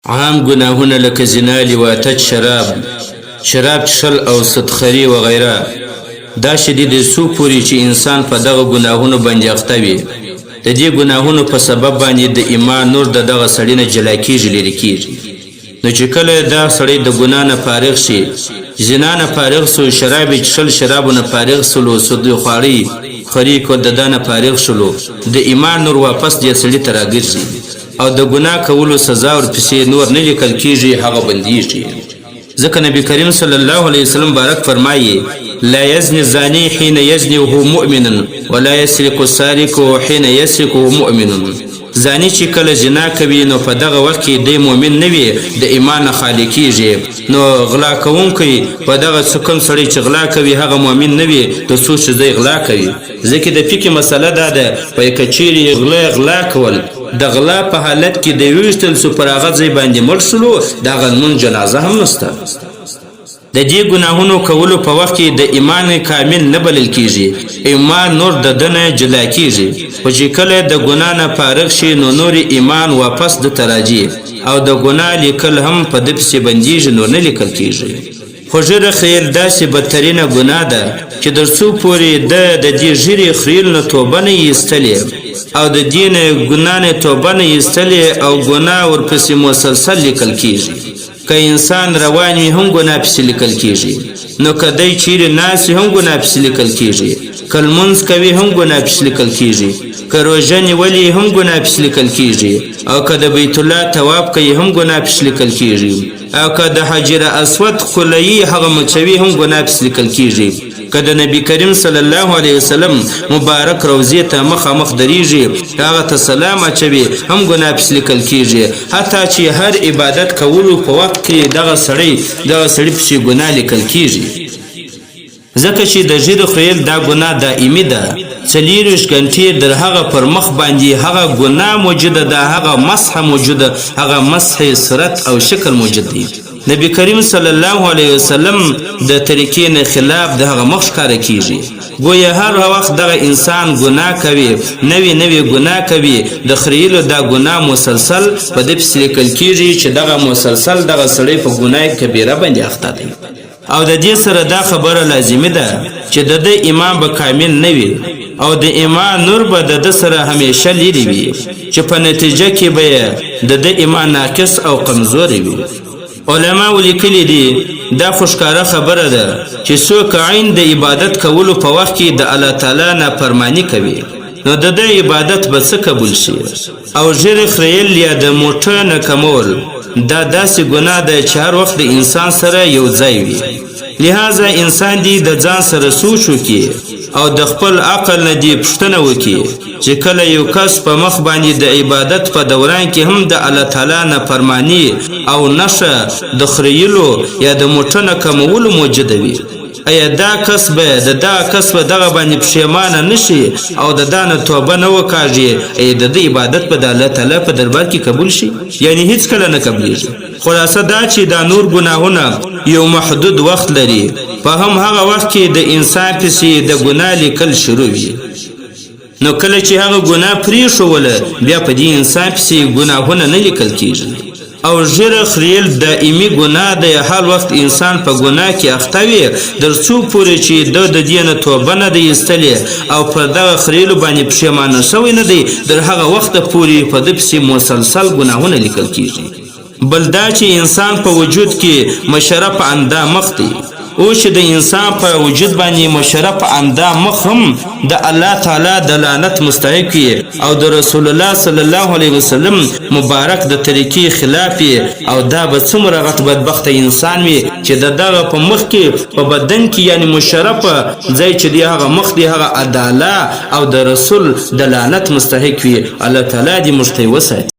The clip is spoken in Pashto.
عام گناهونه لکه زنا، لواطت، شراب څښل او سودخري وغیره. دا شدید سو پورې چې انسان په دغه ګناهونو باندې اخته وي، د دې ګناهونو په سبب باندې د ایمان نور د دغه سړي نه جلا کیږي، لرې کیږي. نو چې کله دا سړی د ګناه نه فارغ شي، زنا نه فارغ سو، شراب څښل شرابو نه فارغ سلو، سود خوړی خري کو د دا نه فارغ شلو، د ایمان نور واپس دې سړي ته راګرځي او د ګناه کولو سزا ورپسې نور نه لیکل کیږي، هغه بندیږي. ځکه نبی کریم صلی الله علیه وسلم بارک فرمایي: لا یزنی الزانی حین یزنی وهو مؤمن ولا یسرق السارق حین یسرق وهو مؤمن. زانی چې کله زنا کوي نو په دغه وخت کې دی مؤمن نه وي، د ایمان نه خالی کیږي. نو غلا کوونکی په دغه کوم سړی چې غلا کوي هغه مؤمن نه وي، د څو چې دی غلا کوي. ځکه د فقه مسله دا ده، په که چیرې غلا کول د غلا په حالت کې د ویشتل سو پر هغه ځای باندې مړ شلو، د هغه لمونځ جنازه هم نشته. د دې ګناهونو کولو په وخت کې د ایمان کامل نه بلل کیږي، ایمان نور د دنه جلا کیږي. خو چې کله د ګناه نه فارغ شي نو نور ایمان واپس د تراجي او د ګناه لیکل هم په د پسې بندیږي، نور نه لیکل کیږي. خو ژیره خیل داسې بدترینه ګناه ده چې تر څو پورې د دې ژیرې خیل نه توبه نه ایستلې او د دې نه ګناه نه توبه نه ایستلې او ګناه ورپسې مسلسل لیکل کیږي. که انسان روان وي هم ګناه پسې لیکل کیږي، نو که دی چیرې ناست وي هم ګناه پسې لیکل کیږي، که لمونځ کوي هم ګناه پسې لیکل کیږي، که روژه نیولي هم ګناه پسې لیکل کیږي، او که د بیت الله طواف کوي هم ګناه پسې لیکل کیږي، او که د حجر اسود خولایي هغه مچوي هم ګناه پسې لیکل کیږي، که د نبی کریم صلی الله علیه وسلم مبارک روضې ته مخامخ دریږي هغه ته سلام اچوي هم ګناه پسې لیکل کیږي. حتی چې هر عبادت کولو په وخت کې دغه سړي پسې ګناه لیکل کیږي. ځکه چې د ژیرې خریل دا ګناه دائمي ده، 24 غنټې در هغه پر مخ باندې هغه ګناه موجوده ده، هغه مسح موجوده، هغه مسح صورت او شکل موجود دی. نبی کریم صلی الله علیه وسلم د طریقې نه خلاف د هغه مخ ښکاره کیږي. گویا هر وخت دغه انسان ګناه کوي، نوی ګناه کوي، د خریلو دا ګناه مسلسل په دې پسې لیکل کیږي چې دغه مسلسل دغه سړی په ګناه کبیره باندې اخته دی. او د دې سره دا خبره لازمي ده چې د دې ایمان به کامل نه وي او د ایمان نور به د سره همیشه لري وي، چې په نتیجه کې به د دې ایمان ناقص او کمزوري وي. علما ولیکلي دي دا خوشکاره خبره ده چې څوک عین د عبادت کولو په وخت کې د الله تعالی نافرمانی کوي نو د دې عبادت به څه قبول شي. او ژیرې خریل یا د موټر نه کمول دا داسې ګناه ده چې هر وخت د انسان سره یو ځای وي. لہذا انسان دی د ځان سره سوچ وکړي او د خپل عقل نه دی پوښتنه وکړي چې کله یو کس په مخ باندې د عبادت په دوران کې هم د الله تعالی نافرمانی او نشه د خریلو یا د موټر نه کمولو موجوده وي، ایا دا کس به دغه باندې پښیمانه نشي او د دانه توبه نه وکاږي، ای د دې عبادت په الله تعالی په دربار کې قبول شي؟ یعنی هیڅ کله نه قبلیږي. خلاصه دا چې دا نور ګناهونه یو محدود وخت لري، په هم هغه وخت کې د انسان پسې د ګناه لیکل شروع وي. نو کله چې هغه ګناه پرېښوله بیا په دې انسان پسې ګناهونه نه لیکل کیږي. او ژیره خریل دائمي ګناه دی، هر وخت انسان په ګناه کې اخته وي تر څو پورې چې د دې نه توبه نه دی ایستلې او په دغه خریلو باندې پښیمانه شوی نه دی، تر هغه وخته پورې په ده پسې مسلسل ګناهونه لیکل کیږي. بل دا چې انسان په وجود کې مشرف اندام مخ دی، او چې د انسان په وجود باندې مشرف اندام مخ هم د الله تعالی د لعنت مستحق وي او د رسول الله صلی الله علیه وسلم مبارک د طریقې خلاف او دا به څومره غټ بدبخته انسان وي چې دغه په مخ کې په بدن کې یعنی مشرف ځای چې دی هغه مخ دی هغه عدالت او د رسول د لعنت مستحق وي. الله تعالی دې موږ ته وساتي.